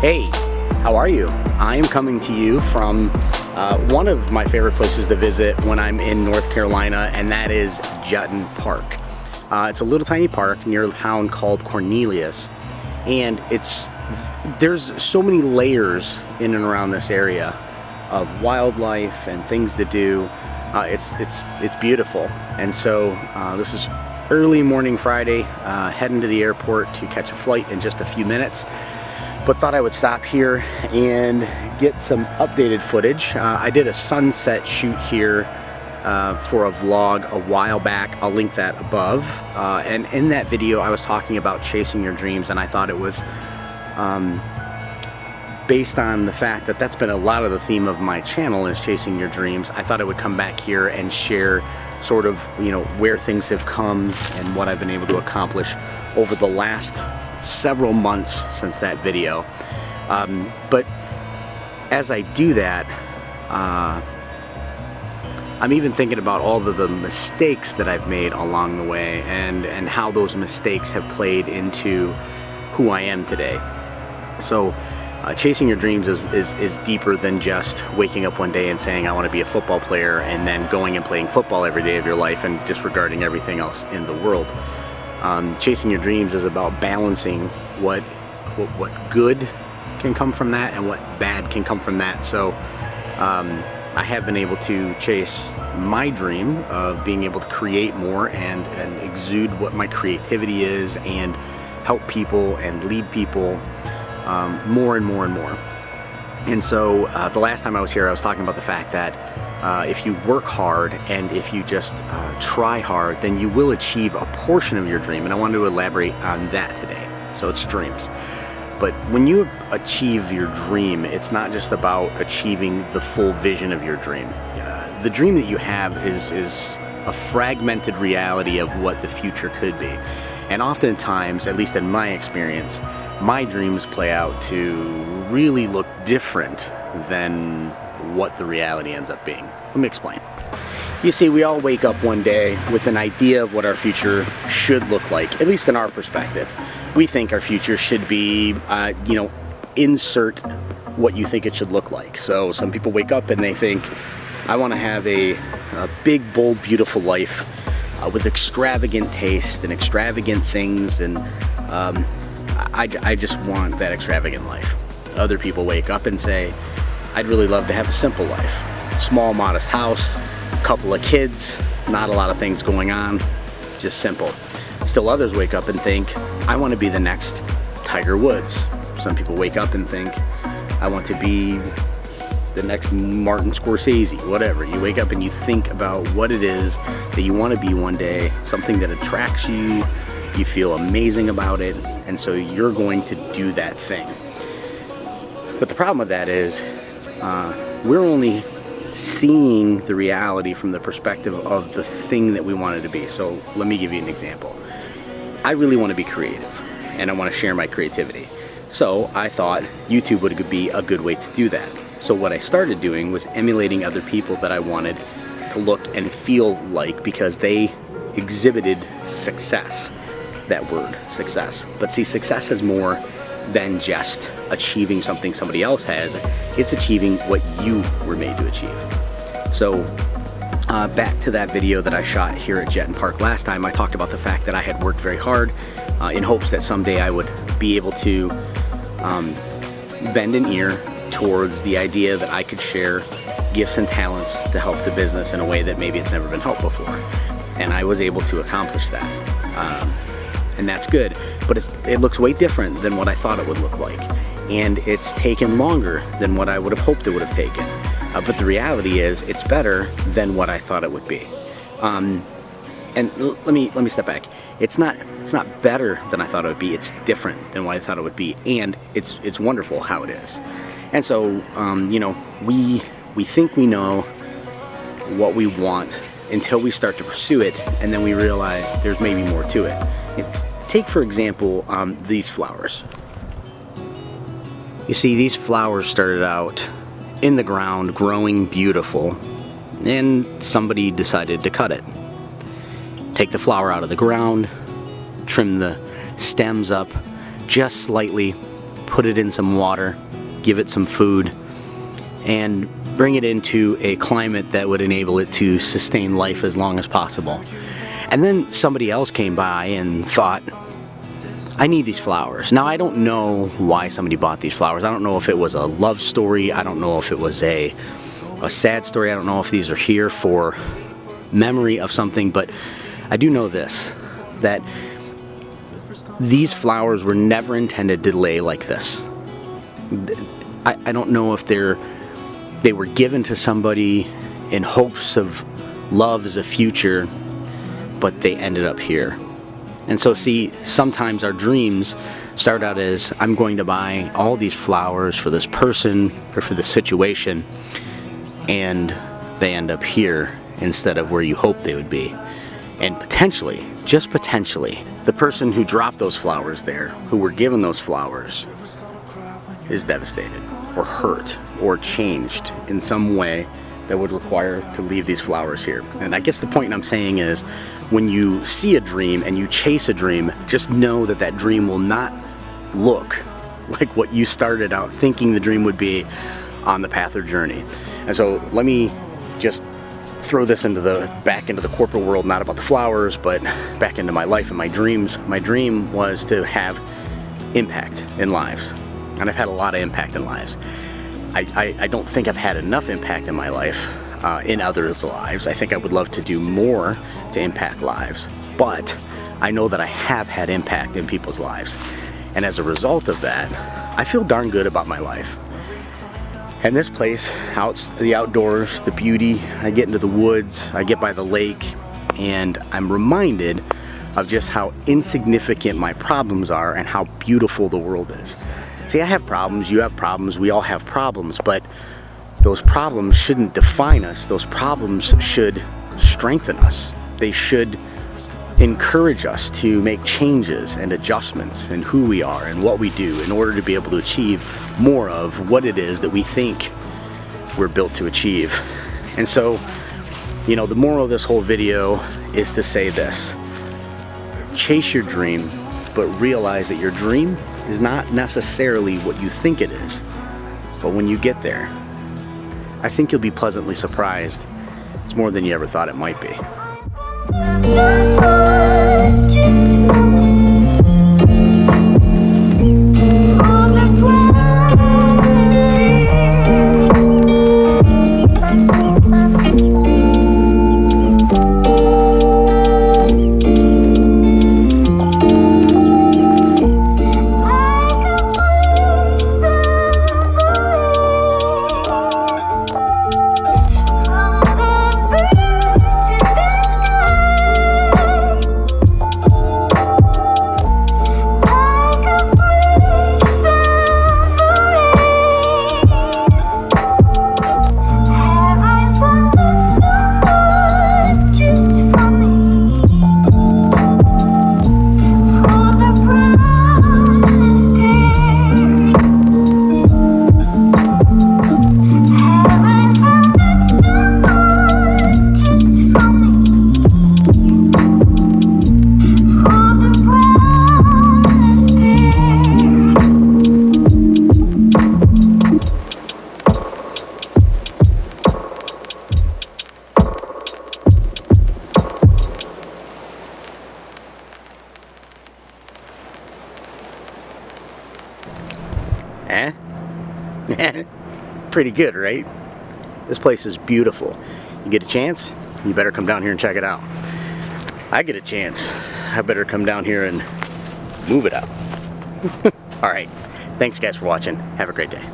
Hey, how are you? I am coming to you from one of my favorite places to visit when I'm in North Carolina, and that is Jetton Park. It's a little tiny park near a town called Cornelius, and there's so many layers in and around this area of wildlife and things to do. It's beautiful, and so this is early morning Friday, heading to the airport to catch a flight in just a few minutes. But thought I would stop here and get some updated footage. I did a sunset shoot here for a vlog a while back. I'll link that above. And in that video I was talking about chasing your dreams, and I thought it was based on the fact that that's been a lot of the theme of my channel, is chasing your dreams. I thought I would come back here and share sort of, where things have come and what I've been able to accomplish over the last several months since that video. But as I do that, I'm even thinking about all of the mistakes that I've made along the way, and how those mistakes have played into who I am today. So chasing your dreams is deeper than just waking up one day and saying I want to be a football player and then going and playing football every day of your life and disregarding everything else in the world. Chasing your dreams is about balancing what good can come from that and what bad can come from that. So I have been able to chase my dream of being able to create more and exude what my creativity is, and help people and lead people more and more and more. And so the last time I was here, I was talking about the fact that if you work hard and if you just try hard, then you will achieve a portion of your dream. And I wanted to elaborate on that today. So it's dreams. But when you achieve your dream, it's not just about achieving the full vision of your dream. The dream that you have is a fragmented reality of what the future could be. And oftentimes, at least in my experience, my dreams play out to really look different than what the reality ends up being. Let me explain. You see, we all wake up one day with an idea of what our future should look like, at least in our perspective. We think our future should be, insert what you think it should look like. So some people wake up and they think, I want to have a big, bold, beautiful life with extravagant taste and extravagant things, and I just want that extravagant life. Other people wake up and say, I'd really love to have a simple life. Small, modest house, couple of kids, not a lot of things going on, just simple. Still others wake up and think, I want to be the next Tiger Woods. Some people wake up and think, I want to be the next Martin Scorsese, whatever. You wake up and you think about what it is that you want to be one day, something that attracts you, you feel amazing about it, and so you're going to do that thing. But the problem with that is, we're only seeing the reality from the perspective of the thing that we want it to be. So let me give you an example. I really want to be creative, and I want to share my creativity. So I thought YouTube would be a good way to do that. So what I started doing was emulating other people that I wanted to look and feel like, because they exhibited success. That word, success. But see, success is more than just achieving something somebody else has. It's achieving what you were made to achieve. So back to that video that I shot here at Jetton Park last time, I talked about the fact that I had worked very hard in hopes that someday I would be able to bend an ear towards the idea that I could share gifts and talents to help the business in a way that maybe it's never been helped before. And I was able to accomplish that. And that's good, but it looks way different than what I thought it would look like. And it's taken longer than what I would have hoped it would have taken. But the reality is, it's better than what I thought it would be. And let me step back. It's not better than I thought it would be. It's different than what I thought it would be, and it's wonderful how it is. And so, we think we know what we want until we start to pursue it, and then we realize there's maybe more to it. Take, for example, these flowers. You see, these flowers started out in the ground, growing beautiful, and somebody decided to cut it. Take the flower out of the ground, trim the stems up just slightly, put it in some water, give it some food, and bring it into a climate that would enable it to sustain life as long as possible. And then somebody else came by and thought, I need these flowers. Now, I don't know why somebody bought these flowers. I don't know if it was a love story. I don't know if it was a sad story. I don't know if these are here for memory of something, but I do know this, that these flowers were never intended to lay like this. I don't know if they were given to somebody in hopes of love as a future, but they ended up here. And so see, sometimes our dreams start out as, I'm going to buy all these flowers for this person or for this situation, and they end up here instead of where you hope they would be. And potentially, just potentially, the person who dropped those flowers there, who were given those flowers, is devastated or hurt or changed in some way that would require to leave these flowers here. And I guess the point I'm saying is, when you see a dream and you chase a dream, just know that that dream will not look like what you started out thinking the dream would be on the path or journey. And so let me just throw this back into the corporate world, not about the flowers, but back into my life and my dreams. My dream was to have impact in lives, and I've had a lot of impact in lives. I don't think I've had enough impact in my life, in others' lives. I think I would love to do more to impact lives, but I know that I have had impact in people's lives, and as a result of that, I feel darn good about my life. And this place, the outdoors, the beauty, I get into the woods, I get by the lake, and I'm reminded of just how insignificant my problems are and how beautiful the world is. See, I have problems, you have problems, we all have problems, but those problems shouldn't define us. Those problems should strengthen us. They should encourage us to make changes and adjustments in who we are and what we do in order to be able to achieve more of what it is that we think we're built to achieve. And so, you know, the moral of this whole video is to say this: chase your dream, but realize that your dream is not necessarily what you think it is. But when you get there, I think you'll be pleasantly surprised. It's more than you ever thought it might be. Pretty good, right? This place is beautiful. You get a chance, you better come down here and check it out. I get a chance, I better come down here and move it out. Alright, thanks guys for watching. Have a great day.